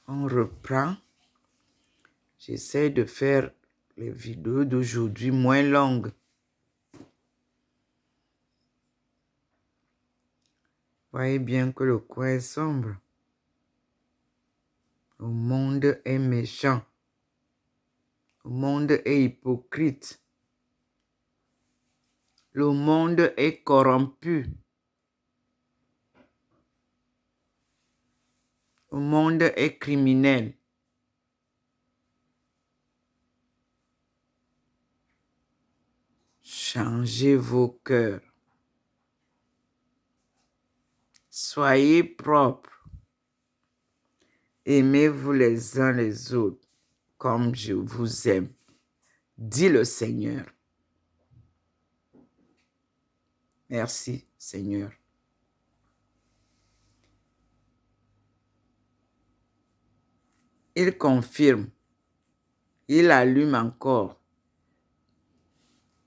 On reprend. J'essaie de faire les vidéos d'aujourd'hui moins longues. Voyez bien que le coin est sombre. Le monde est méchant. Le monde est hypocrite. Le monde est corrompu. Le monde est criminel. Changez vos cœurs. Soyez propres. Aimez-vous les uns les autres comme je vous aime, dit le Seigneur. Merci, Seigneur. Il confirme. Il allume encore.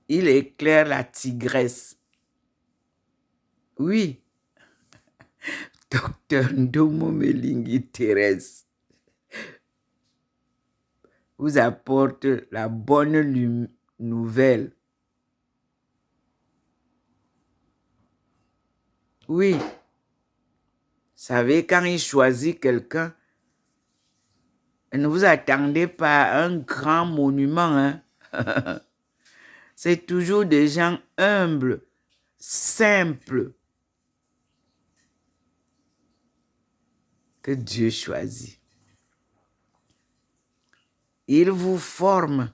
Il éclaire la tigresse. Oui, Docteur Ndomo Melingi Thérèse vous apporte la bonne nouvelle. Oui, vous savez, quand il choisit quelqu'un, ne vous attendez pas à un grand monument. Hein? C'est toujours des gens humbles, simples, que Dieu choisit. Il vous forme.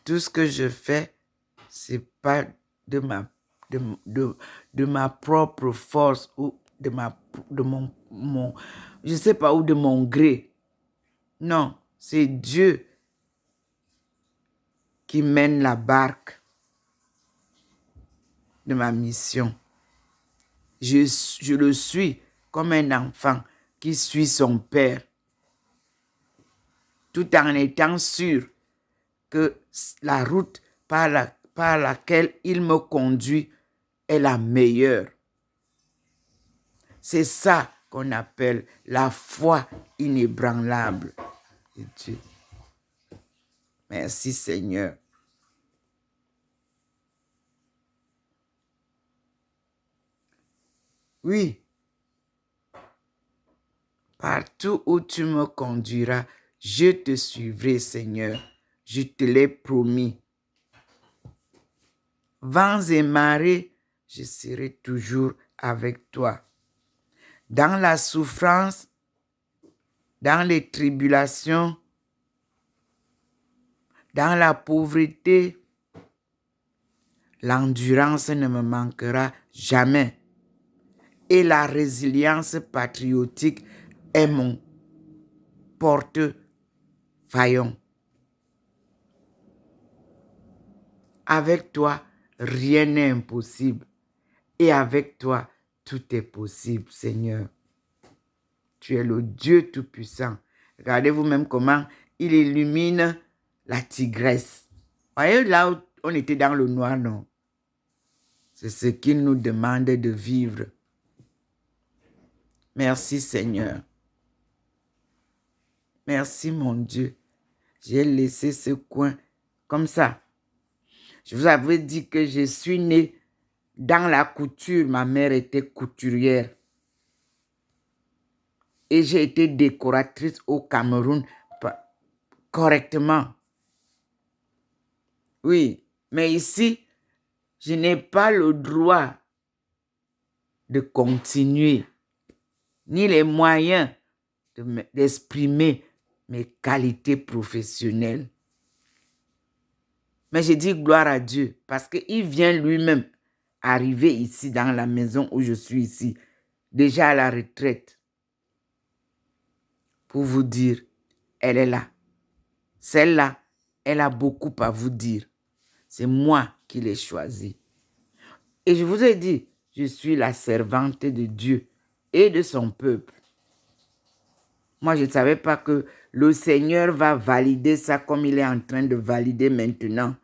Tout ce que je fais, c'est pas de ma propre force ou de mon je sais pas, ou de mon gré. Non, c'est Dieu qui mène la barque de ma mission. Je le suis comme un enfant qui suit son père, tout en étant sûr que la route par laquelle il me conduit est la meilleure. C'est ça qu'on appelle la foi inébranlable de Dieu. Merci Seigneur. Oui. Partout où tu me conduiras, je te suivrai, Seigneur. Je te l'ai promis. Vents et marées, je serai toujours avec toi. Dans la souffrance, dans les tribulations, dans la pauvreté, l'endurance ne me manquera jamais. Et la résilience patriotique est mon porte-faillon. Avec toi, rien n'est impossible. Et avec toi, tout est possible, Seigneur. Tu es le Dieu Tout-Puissant. Regardez vous-même comment il illumine la tigresse. Voyez là où on était dans le noir, non? C'est ce qu'il nous demande de vivre. Merci, Seigneur. Merci, mon Dieu. J'ai laissé ce coin comme ça. Je vous avais dit que je suis née dans la couture. Ma mère était couturière. Et j'ai été décoratrice au Cameroun correctement. Oui, mais ici, je n'ai pas le droit de continuer, ni les moyens d'exprimer mes qualités professionnelles. Mais je dis gloire à Dieu parce qu'il vient lui-même arriver ici dans la maison où je suis ici, déjà à la retraite, pour vous dire, elle est là. Celle-là, elle a beaucoup à vous dire. C'est moi qui l'ai choisie. Et je vous ai dit, je suis la servante de Dieu et de son peuple. Moi, je ne savais pas que le Seigneur va valider ça comme il est en train de valider maintenant.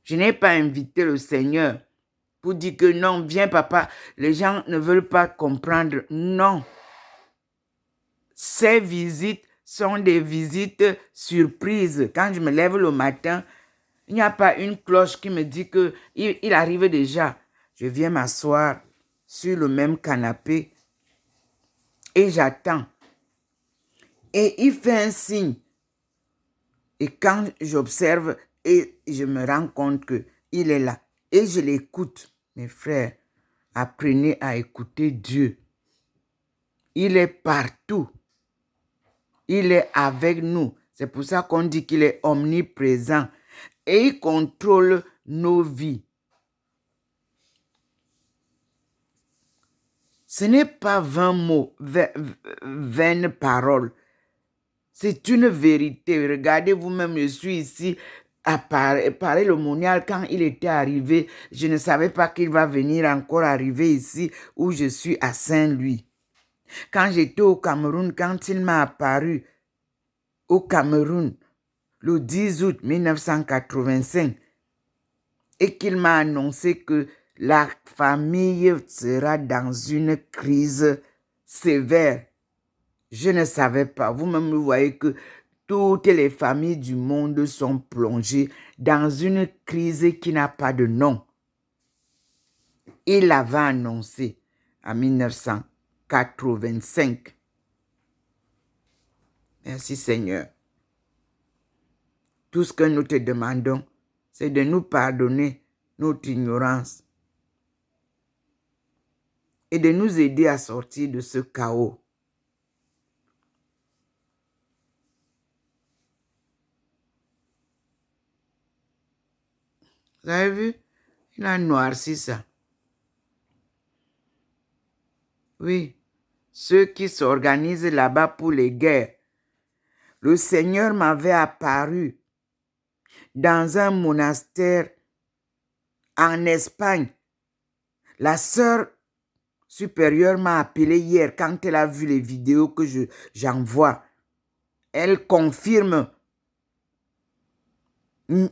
Je n'ai pas invité le Seigneur pour dire que non, viens papa, les gens ne veulent pas comprendre. Non. Ces visites sont des visites surprises. Quand je me lève le matin, il n'y a pas une cloche qui me dit qu'il arrive déjà. Je viens m'asseoir sur le même canapé et j'attends. Et il fait un signe. Et quand j'observe et je me rends compte qu'il est là et je l'écoute, mes frères, apprenez à écouter Dieu. Il est partout. Il est avec nous. C'est pour ça qu'on dit qu'il est omniprésent et il contrôle nos vies. Ce n'est pas 20 mots, 20 paroles. C'est une vérité. Regardez vous-même, je suis ici à Paris le Monial. Quand il était arrivé, je ne savais pas qu'il va venir encore arriver ici où je suis à Saint-Louis. Quand j'étais au Cameroun, quand il m'a apparu au Cameroun le 10 août 1985 et qu'il m'a annoncé que la famille sera dans une crise sévère. Je ne savais pas. Vous-même, vous voyez que toutes les familles du monde sont plongées dans une crise qui n'a pas de nom. Il l'avait annoncé en 1985. Merci Seigneur. Tout ce que nous te demandons, c'est de nous pardonner notre ignorance et de nous aider à sortir de ce chaos. Vous avez vu? Il a noirci ça. Oui. Ceux qui s'organisent là-bas pour les guerres. Le Seigneur m'avait apparu dans un monastère en Espagne. La sœur supérieure m'a appelé hier quand elle a vu les vidéos que j'envoie. Elle confirme.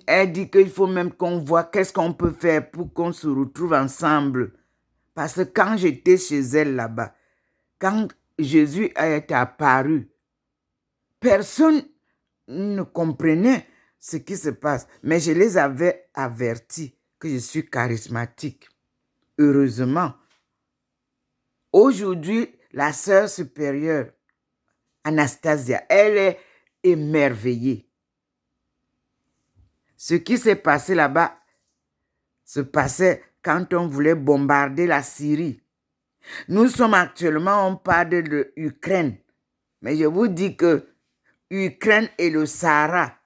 Elle dit qu'il faut même qu'on voit qu'est-ce qu'on peut faire pour qu'on se retrouve ensemble. Parce que quand j'étais chez elle là-bas, quand Jésus est apparu, personne ne comprenait ce qui se passe. Mais je les avais avertis que je suis charismatique. Heureusement. Aujourd'hui, la sœur supérieure, Anastasia, elle est émerveillée. Ce qui s'est passé là-bas se passait quand on voulait bombarder la Syrie. Nous sommes actuellement, on parle de l'Ukraine. Mais je vous dis que l'Ukraine et le Sahara,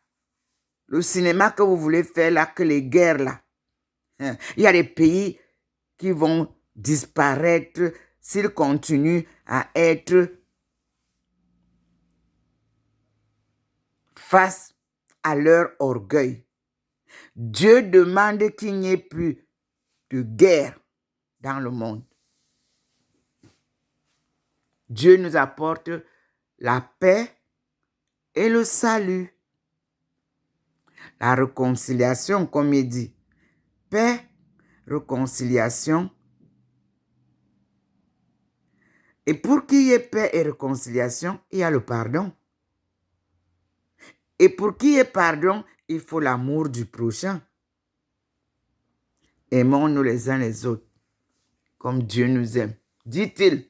le cinéma que vous voulez faire là, que les guerres là, il y a des pays qui vont disparaître s'ils continuent à être face à leur orgueil. Dieu demande qu'il n'y ait plus de guerre dans le monde. Dieu nous apporte la paix et le salut. La réconciliation, comme il dit. Paix, réconciliation. Et pour qu'il y ait paix et réconciliation, il y a le pardon. Et pour qu'il y ait pardon, il faut l'amour du prochain. Aimons-nous les uns les autres, comme Dieu nous aime. Dit-il,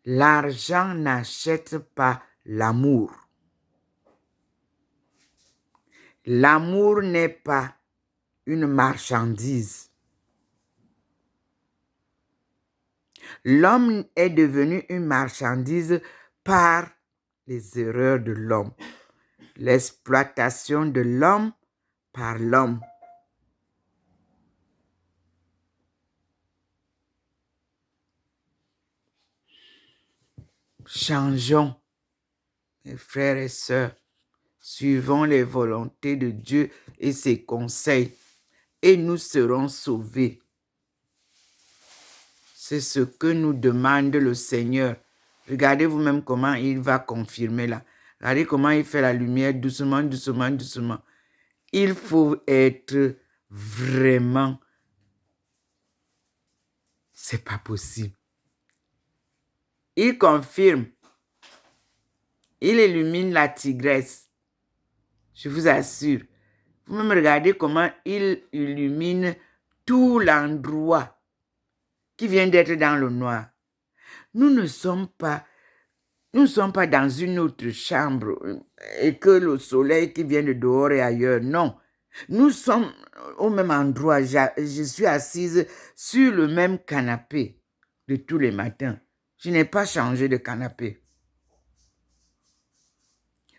l'argent n'achète pas l'amour. L'amour n'est pas une marchandise. L'homme est devenu une marchandise par les erreurs de l'homme, l'exploitation de l'homme par l'homme. Changeons, mes frères et sœurs, suivons les volontés de Dieu et ses conseils, et nous serons sauvés. C'est ce que nous demande le Seigneur. Regardez vous-même comment il va confirmer là. Regardez comment il fait la lumière doucement, doucement, doucement. Il faut être vraiment... C'est pas possible. Il confirme. Il illumine la tigresse. Je vous assure. Vous même regardez comment il illumine tout l'endroit qui vient d'être dans le noir. Nous ne sommes pas dans une autre chambre et que le soleil qui vient de dehors est ailleurs. Non. Nous sommes au même endroit. Je suis assise sur le même canapé de tous les matins. Je n'ai pas changé de canapé.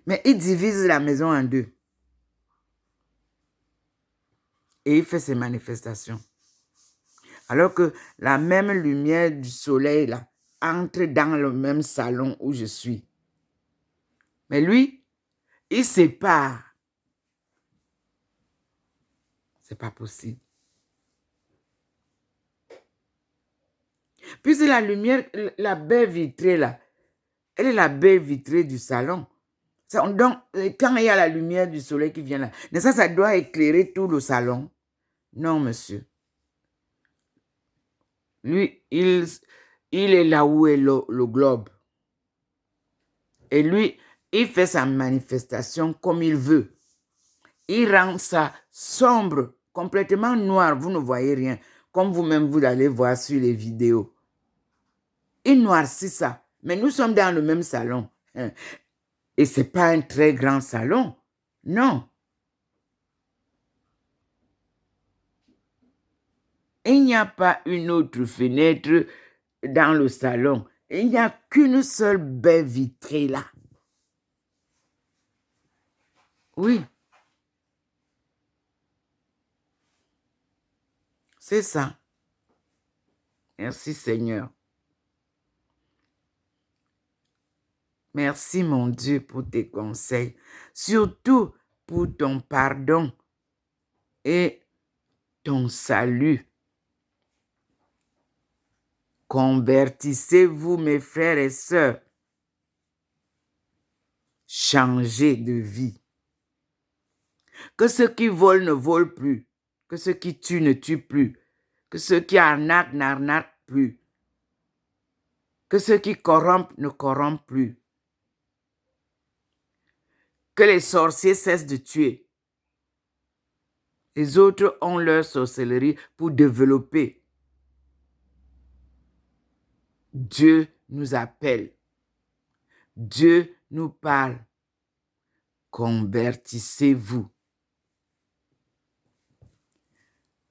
Mais il divise la maison en deux. Et il fait ses manifestations. Alors que la même lumière du soleil là, entre dans le même salon où je suis. Mais lui, il sépare. C'est pas possible. Puis c'est la lumière, la baie vitrée là. Elle est la baie vitrée du salon. Donc, quand il y a la lumière du soleil qui vient là, ça doit éclairer tout le salon. Non, monsieur. Lui, il est là où est le globe. Et lui, il fait sa manifestation comme il veut. Il rend ça sombre, complètement noir. Vous ne voyez rien. Comme vous-même, vous allez voir sur les vidéos. Il noircit ça. Mais nous sommes dans le même salon. Et ce n'est pas un très grand salon. Non. Il n'y a pas une autre fenêtre dans le salon. Il n'y a qu'une seule baie vitrée là. Oui. C'est ça. Merci Seigneur. Merci mon Dieu pour tes conseils. Surtout pour ton pardon et ton salut. Convertissez-vous mes frères et sœurs. Changez de vie. Que ceux qui volent ne volent plus. Que ceux qui tuent ne tuent plus. Que ceux qui arnaquent n'arnaquent plus. Que ceux qui corrompent ne corrompent plus. Que les sorciers cessent de tuer. Les autres ont leur sorcellerie pour développer. Dieu nous appelle. Dieu nous parle. Convertissez-vous.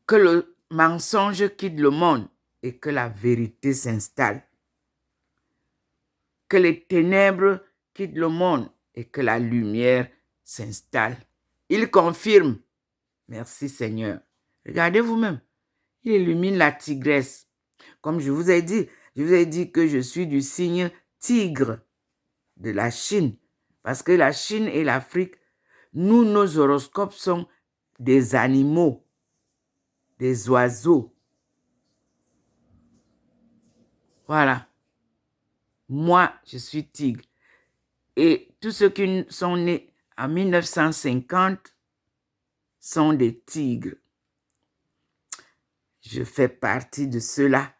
Que le mensonge quitte le monde et que la vérité s'installe. Que les ténèbres quittent le monde et que la lumière s'installe. Il confirme. Merci Seigneur. Regardez vous-même. Il illumine la tigresse. Comme je vous ai dit que je suis du signe tigre de la Chine. Parce que la Chine et l'Afrique, nous, nos horoscopes sont des animaux, des oiseaux. Voilà. Moi, je suis tigre. Et tous ceux qui sont nés en 1950 sont des tigres. Je fais partie de ceux-là.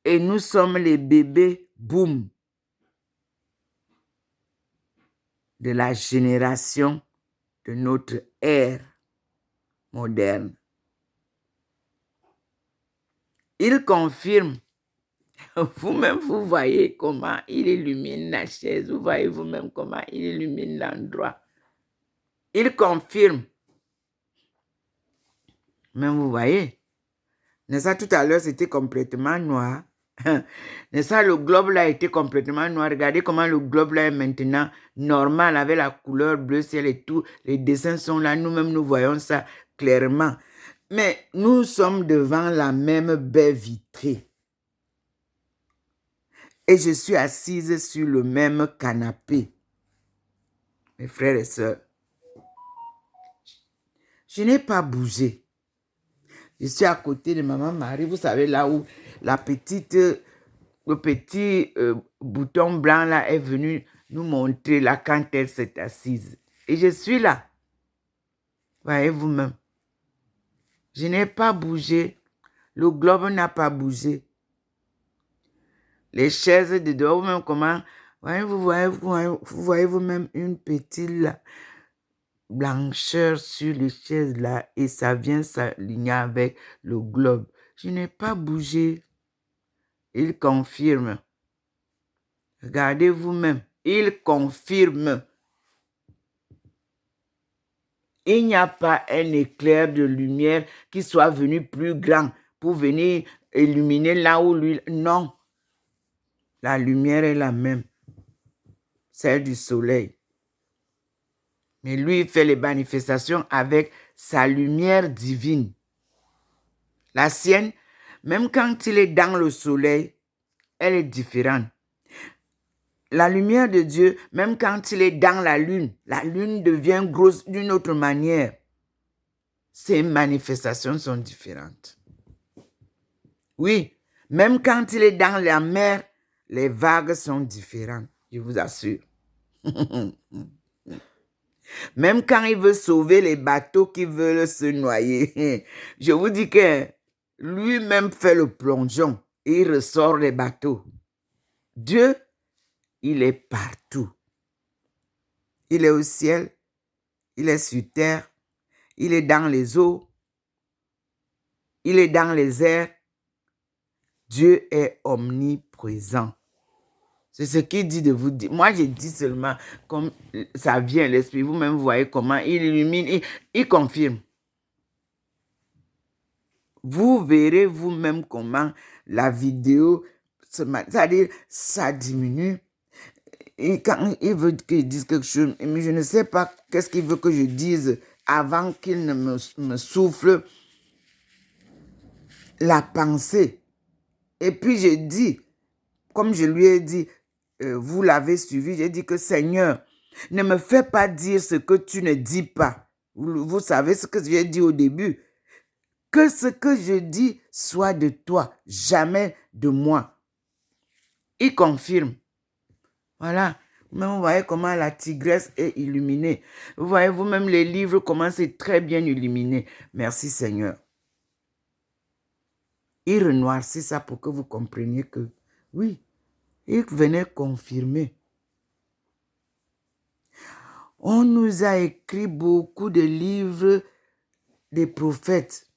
Et nous sommes les bébés boum de la génération de notre ère moderne. Il confirme. Vous-même, vous voyez comment il illumine la chaise. Vous voyez vous-même comment il illumine l'endroit. Il confirme. Même vous voyez. N'est-ce pas, tout à l'heure, c'était complètement noir. N'est-ce pas, le globe là était complètement noir. Regardez comment le globe là est maintenant normal avec la couleur bleu ciel et tout. Les dessins sont là. Nous-mêmes, nous voyons ça clairement. Mais nous sommes devant la même baie vitrée. Et je suis assise sur le même canapé. Mes frères et sœurs, je n'ai pas bougé. Je suis à côté de maman Marie. Vous savez, là où le petit bouton blanc là est venu nous montrer là quand elle s'est assise. Et je suis là. Voyez vous-même. Je n'ai pas bougé. Le globe n'a pas bougé. Les chaises de dehors, vous-même comment... Vous voyez vous-même une petite blancheur sur les chaises là et ça vient s'aligner avec le globe. Je n'ai pas bougé. Il confirme. Regardez vous-même. Il confirme. Il n'y a pas un éclair de lumière qui soit venu plus grand pour venir illuminer là où lui... Non. La lumière est la même. Celle du soleil. Mais lui, il fait les manifestations avec sa lumière divine. La sienne, même quand il est dans le soleil, elle est différente. La lumière de Dieu, même quand il est dans la lune devient grosse d'une autre manière. Ses manifestations sont différentes. Oui, même quand il est dans la mer, les vagues sont différentes, je vous assure. Même quand il veut sauver les bateaux qui veulent se noyer, je vous dis que lui-même fait le plongeon et il ressort les bateaux. Dieu, il est partout. Il est au ciel, il est sur terre, il est dans les eaux, il est dans les airs. Dieu est omniprésent. C'est ce qu'il dit de vous dire. Moi, je dis seulement comme ça vient à l'esprit. Vous-même, vous voyez comment il illumine, il confirme. Vous verrez vous-même comment la vidéo, c'est-à-dire ça diminue. Et quand il veut qu'il dise quelque chose, mais je ne sais pas qu'est-ce qu'il veut que je dise avant qu'il ne me souffle la pensée. Et puis je dis, comme je lui ai dit, vous l'avez suivi, j'ai dit que Seigneur, ne me fais pas dire ce que tu ne dis pas. Vous savez ce que j'ai dit au début. Que ce que je dis soit de toi, jamais de moi. Il confirme. Voilà. Mais vous voyez comment la tigresse est illuminée. Vous voyez vous-même les livres, comment c'est très bien illuminé. Merci Seigneur. Il renoircit ça pour que vous compreniez que, oui, il venait confirmer. On nous a écrit beaucoup de livres des prophètes.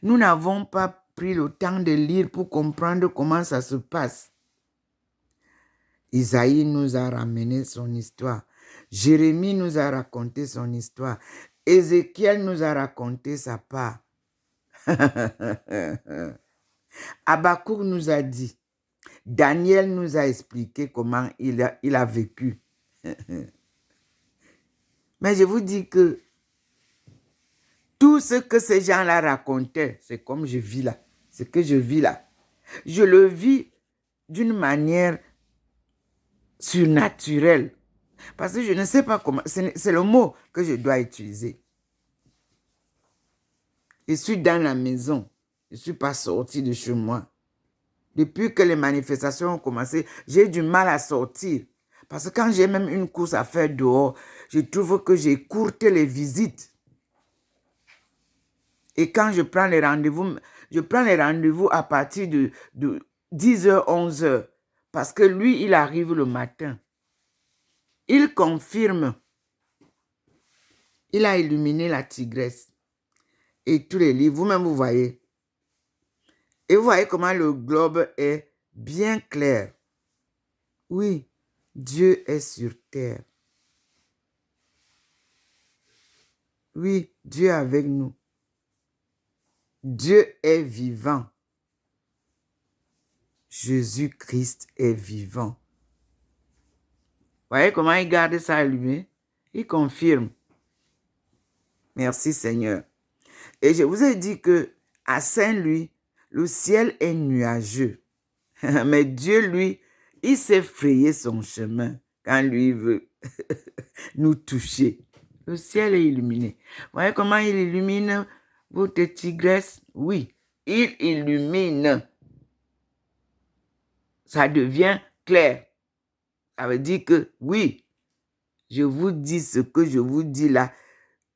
Nous n'avons pas pris le temps de lire pour comprendre comment ça se passe. Isaïe nous a ramené son histoire. Jérémie nous a raconté son histoire. Ézéchiel nous a raconté sa part. Habakkuk nous a dit. Daniel nous a expliqué comment il a vécu. Mais je vous dis que tout ce que ces gens-là racontaient, c'est comme je vis là. Ce que je vis là. Je le vis d'une manière surnaturelle. Parce que je ne sais pas comment. C'est le mot que je dois utiliser. Je suis dans la maison. Je ne suis pas sorti de chez moi. Depuis que les manifestations ont commencé, j'ai du mal à sortir. Parce que quand j'ai même une course à faire dehors, je trouve que j'ai courté les visites. Et quand je prends les rendez-vous à partir de 10h, 11h. Parce que lui, il arrive le matin. Il confirme. Il a illuminé la tigresse. Et tous les livres, vous-même, vous voyez. Et vous voyez comment le globe est bien clair. Oui, Dieu est sur terre. Oui, Dieu est avec nous. Dieu est vivant. Jésus-Christ est vivant. Vous voyez comment il garde ça allumé? Il confirme. Merci Seigneur. Et je vous ai dit que à Saint-Louis, le ciel est nuageux. Mais Dieu, lui, il s'est frayé son chemin quand lui veut nous toucher. Le ciel est illuminé. Vous voyez comment il illumine votre tigresse? Oui, il illumine. Ça devient clair. Ça veut dire que oui, je vous dis ce que je vous dis là.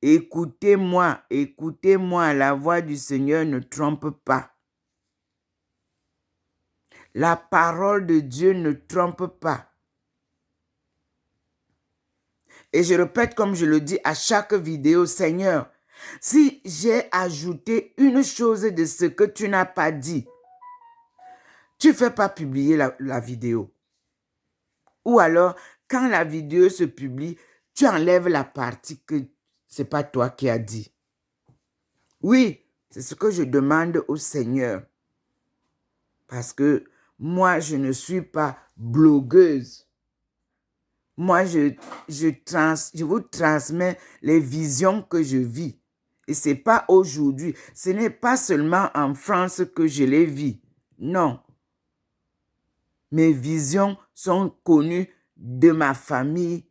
Écoutez-moi, écoutez-moi, la voix du Seigneur ne trompe pas. La parole de Dieu ne trompe pas. Et je répète comme je le dis à chaque vidéo, Seigneur, si j'ai ajouté une chose de ce que tu n'as pas dit, tu ne fais pas publier la vidéo. Ou alors, quand la vidéo se publie, tu enlèves la partie que ce n'est pas toi qui as dit. Oui, c'est ce que je demande au Seigneur. Parce que moi, je ne suis pas blogueuse. Moi, je vous transmets les visions que je vis. Et ce n'est pas aujourd'hui. Ce n'est pas seulement en France que je les vis. Non. Mes visions sont connues de ma famille,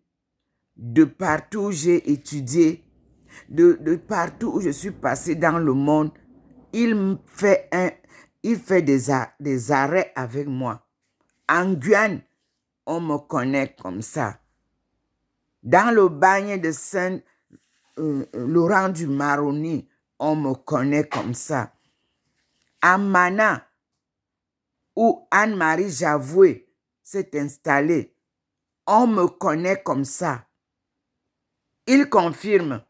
de partout où j'ai étudié, de partout où je suis passée dans le monde. Il fait des arrêts avec moi. En Guyane, on me connaît comme ça. Dans le bagne de Saint-Laurent du Maroni, on me connaît comme ça. À Mana, où Anne-Marie Javoué s'est installée, on me connaît comme ça. Il confirme.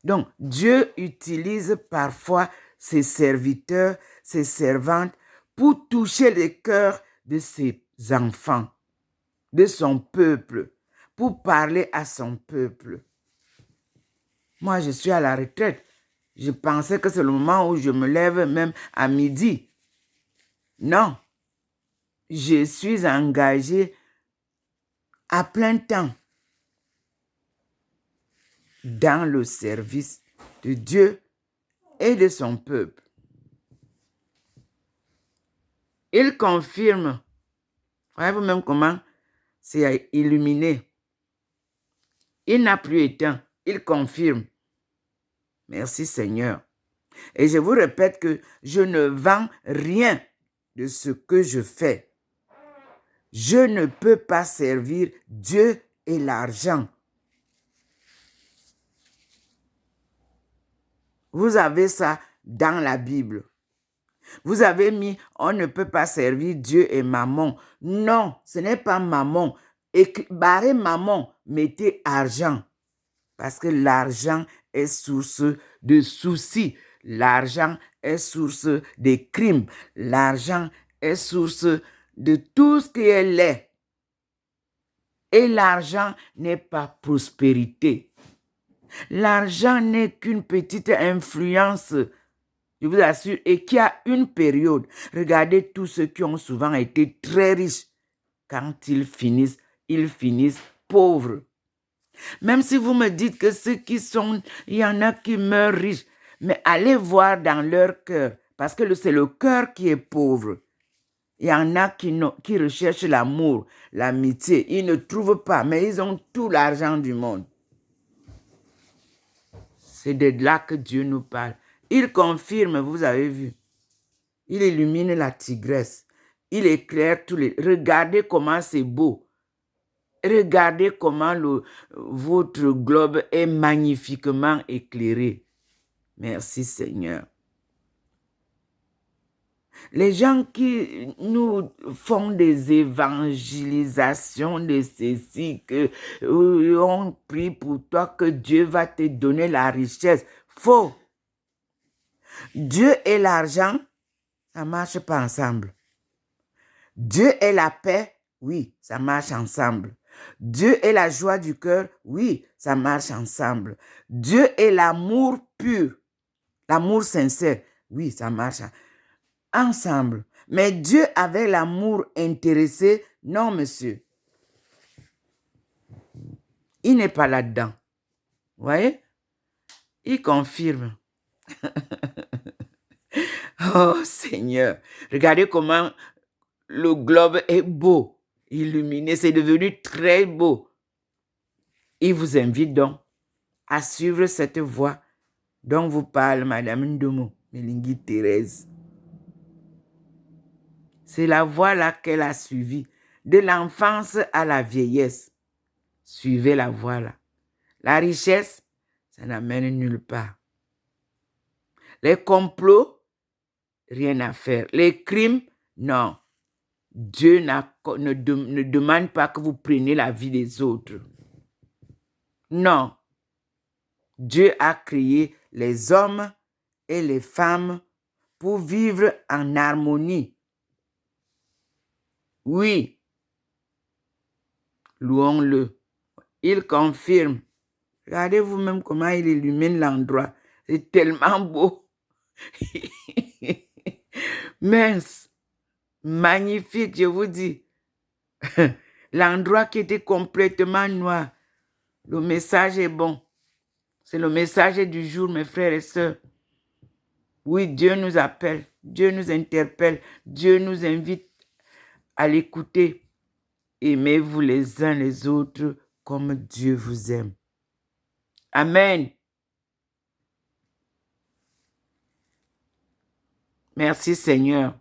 Donc, Dieu utilise parfois ses serviteurs, ses servantes, pour toucher les cœurs de ses enfants, de son peuple, pour parler à son peuple. Moi, je suis à la retraite. Je pensais que c'est le moment où je me lève même à midi. Non. Je suis engagée à plein temps dans le service de Dieu et de son peuple. Il confirme. Voyez-vous même comment c'est illuminé. Il n'a plus éteint. Il confirme. Merci Seigneur. Et je vous répète que je ne vends rien de ce que je fais. Je ne peux pas servir Dieu et l'argent. Vous avez ça dans la Bible. Vous avez mis, on ne peut pas servir Dieu et maman. Non, ce n'est pas maman. Barrez maman, mettez argent. Parce que l'argent est source de soucis. L'argent est source de crimes. L'argent est source de tout ce qui est laid. Et l'argent n'est pas prospérité. L'argent n'est qu'une petite influence, je vous assure, et qui a une période. Regardez tous ceux qui ont souvent été très riches. Quand ils finissent pauvres. Même si vous me dites que ceux qui sont, il y en a qui meurent riches, mais allez voir dans leur cœur, parce que c'est le cœur qui est pauvre. Il y en a qui recherchent l'amour, l'amitié. Ils ne trouvent pas, mais ils ont tout l'argent du monde. C'est de là que Dieu nous parle. Il confirme, vous avez vu. Il illumine la tigresse. Il éclaire tous les... Regardez comment c'est beau. Regardez comment votre globe est magnifiquement éclairé. Merci Seigneur. Les gens qui nous font des évangélisations de ceci, que on prie pour toi que Dieu va te donner la richesse. Faux. Dieu et l'argent, ça ne marche pas ensemble. Dieu et la paix, oui, ça marche ensemble. Dieu et la joie du cœur, oui, ça marche ensemble. Dieu et l'amour pur, l'amour sincère, oui, ça marche ensemble. Mais Dieu avec l'amour intéressé, non, monsieur. Il n'est pas là-dedans. Vous voyez? Il confirme. Oh Seigneur, regardez comment le globe est beau, illuminé, c'est devenu très beau. Il vous invite donc à suivre cette voie dont vous parle Madame Ndomo, Melingi Thérèse. C'est la voie là qu'elle a suivie, de l'enfance à la vieillesse. Suivez la voie là. La richesse, ça n'amène nulle part. Les complots, rien à faire. Les crimes, non. Dieu ne demande pas que vous preniez la vie des autres. Non. Dieu a créé les hommes et les femmes pour vivre en harmonie. Oui. Louons-le. Il confirme. Regardez vous-même comment il illumine l'endroit. C'est tellement beau. Mince. Magnifique, je vous dis. L'endroit qui était complètement noir. Le message est bon. C'est le message du jour, mes frères et sœurs. Oui, Dieu nous appelle. Dieu nous interpelle. Dieu nous invite à l'écouter. Aimez-vous les uns les autres comme Dieu vous aime. Amen. Merci Seigneur.